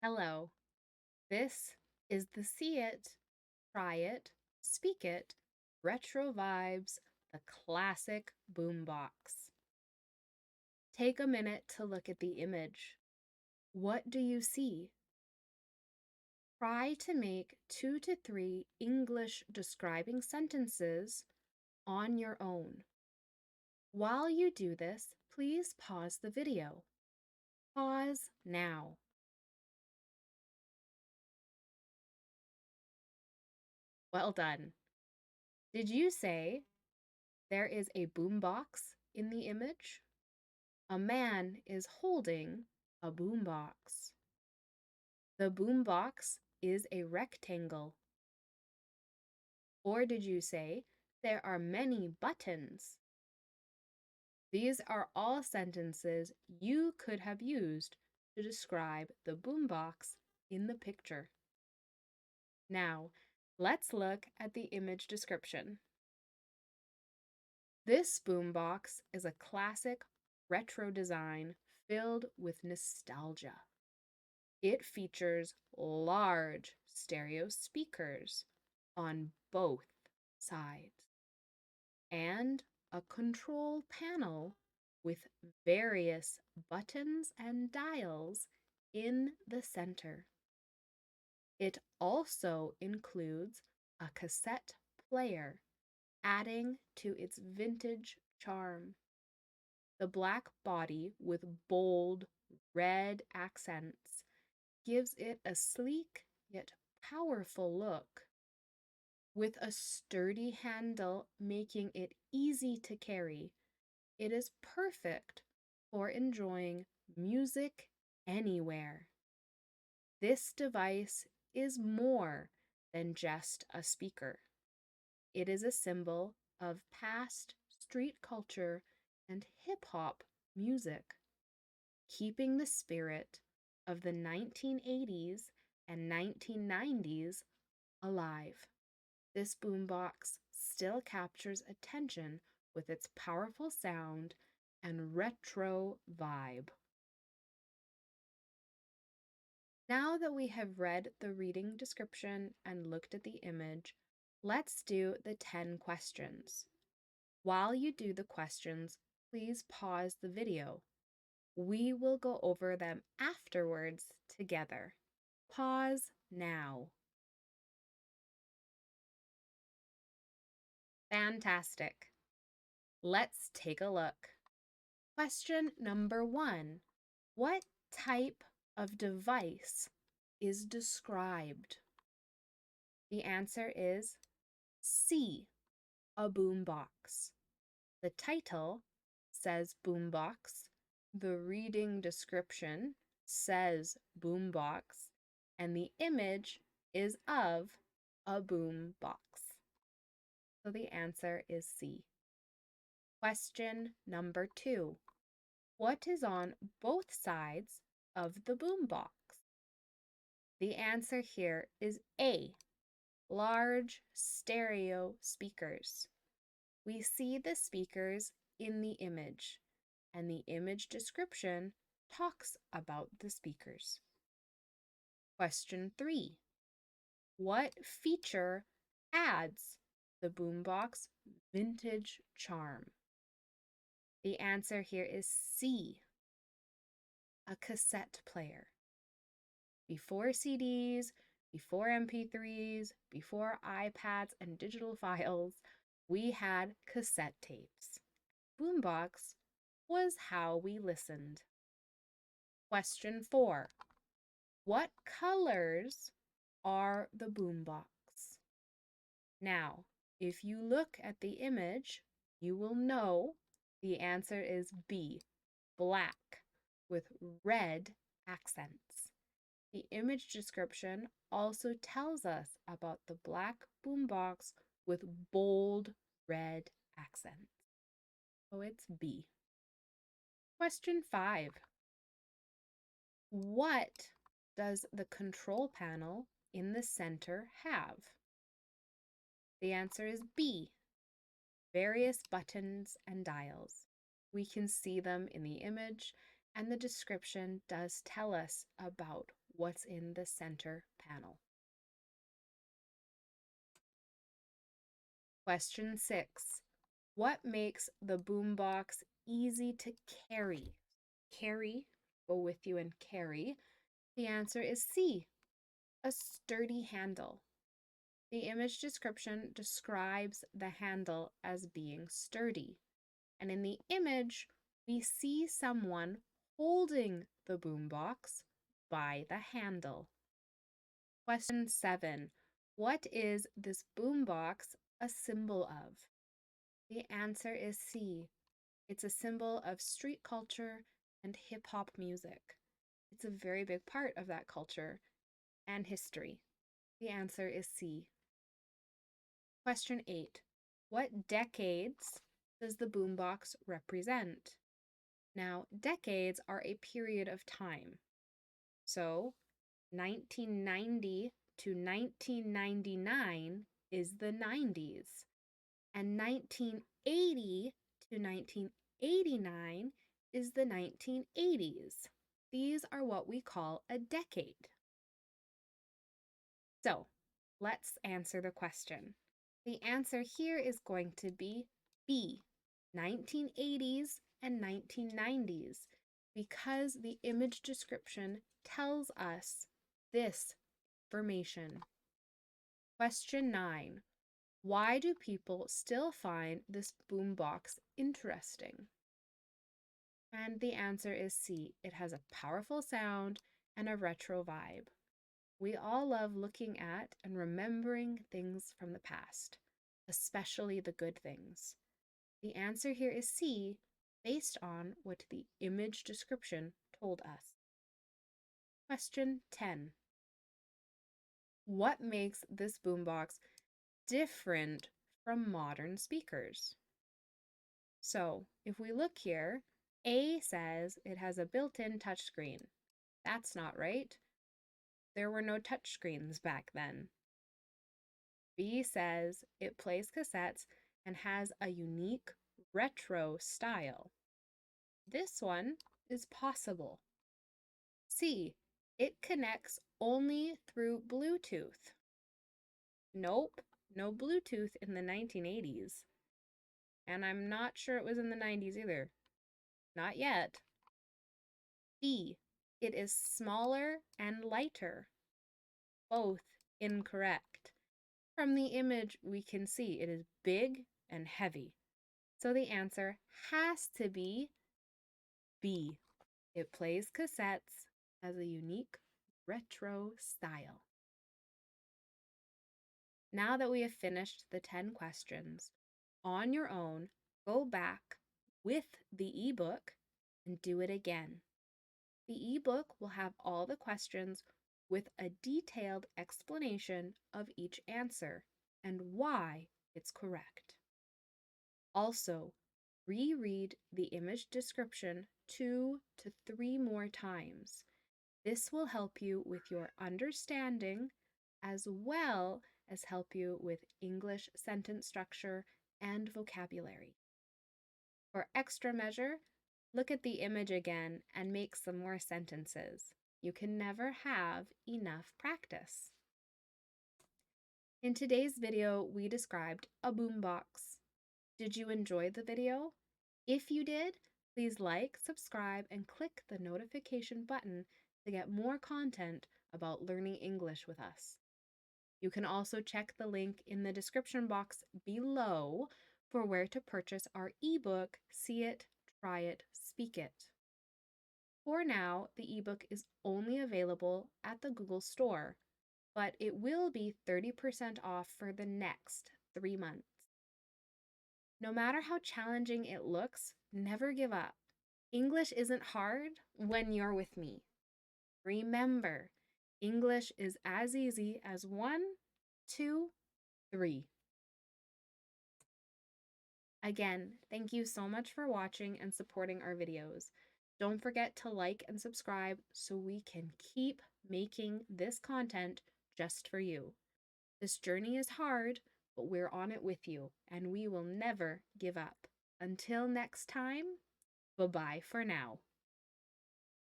Hello, this is the See It, Try It, Speak It, Retro Vibes, the classic Boombox. Take a minute to look at the image. What do you see? Try to make 2 to 3 English describing sentences on your own. While you do this, please pause the video. Pause now. Well done. Did you say there is a boombox in the image? A man is holding a boombox. The boombox is a rectangle. Or did you say there are many buttons? These are all sentences you could have used to describe the boombox in the picture. Now, let's look at the image description. This boombox is a classic retro design filled with nostalgia. It features large stereo speakers on both sides and a control panel with various buttons and dials in the center. It also includes a cassette player, adding to its vintage charm. The black body with bold red accents gives it a sleek yet powerful look, with a sturdy handle making it easy to carry. It is perfect for enjoying music anywhere. This device is more than just a speaker. It is a symbol of past street culture and hip-hop music, keeping the spirit of the 1980s and 1990s alive. This boombox still captures attention with its powerful sound and retro vibe. Now that we have read the reading description and looked at the image, let's do the 10 questions. While you do the questions, please pause the video. We will go over them afterwards together. Pause now. Fantastic. Let's take a look. Question number 1. What type of device is described? The answer is C, a boombox. The title says boombox. The reading description says boombox, and the image is of a boombox. So the answer is C. Question number 2. What is on both sides of the boombox? The answer here is A, large stereo speakers. We see the speakers in the image, and the image description talks about the speakers. Question 3. What feature adds the boombox vintage charm? The answer here is C, a cassette player. Before CDs, before MP3s, before iPads and digital files, we had cassette tapes. Boombox was how we listened. Question 4. What colors are the boombox? Now, if you look at the image, you will know the answer is B, black, with red accents. The image description also tells us about the black boombox with bold red accents. So it's B. Question 5. What does the control panel in the center have? The answer is B, various buttons and dials. We can see them in the image, and the description does tell us about what's in the center panel. Question 6. What makes the boombox easy to carry? Carry, go with you and carry. The answer is C, a sturdy handle. The image description describes the handle as being sturdy. And in the image, we see someone holding the boombox by the handle. Question 7. What is this boombox a symbol of? The answer is C. It's a symbol of street culture and hip-hop music. It's a very big part of that culture and history. The answer is C. Question 8. What decades does the boombox represent? Now, decades are a period of time. So, 1990 to 1999 is the 90s, and 1980 to 1989 is the 1980s. These are what we call a decade. So, let's answer the question. The answer here is going to be B, 1980s and 1990s, because the image description tells us this information. Question 9. Why do people still find this boombox interesting? And the answer is C. It has a powerful sound and a retro vibe. We all love looking at and remembering things from the past, especially the good things. The answer here is C, based on what the image description told us. Question 10. What makes this boombox different from modern speakers? So, if we look here, A says it has a built-in touchscreen. That's not right. There were no touchscreens back then. B says it plays cassettes and has a unique retro style. This one is possible. C, it connects only through Bluetooth. Nope, no Bluetooth in the 1980s. And I'm not sure it was in the 90s either. Not yet. D, it is smaller and lighter. Both incorrect. From the image, we can see it is big and heavy. So the answer has to be B. It plays cassettes, has a unique retro style. Now that we have finished the 10 questions, on your own, go back with the ebook and do it again. The ebook will have all the questions with a detailed explanation of each answer and why it's correct. Also, reread the image description 2 to 3 more times. This will help you with your understanding as well as help you with English sentence structure and vocabulary. For extra measure, look at the image again and make some more sentences. You can never have enough practice. In today's video, we described a boombox. Did you enjoy the video? If you did, please like, subscribe, and click the notification button to get more content about learning English with us. You can also check the link in the description box below for where to purchase our ebook, See It, Try It, Speak It. For now, the ebook is only available at the Google Store, but it will be 30% off for the next 3 months. No matter how challenging it looks, never give up. English isn't hard when you're with me. Remember, English is as easy as 1, 2, 3. Again, thank you so much for watching and supporting our videos. Don't forget to like and subscribe so we can keep making this content just for you. This journey is hard, but we're on it with you, and we will never give up. Until next time, bye-bye for now.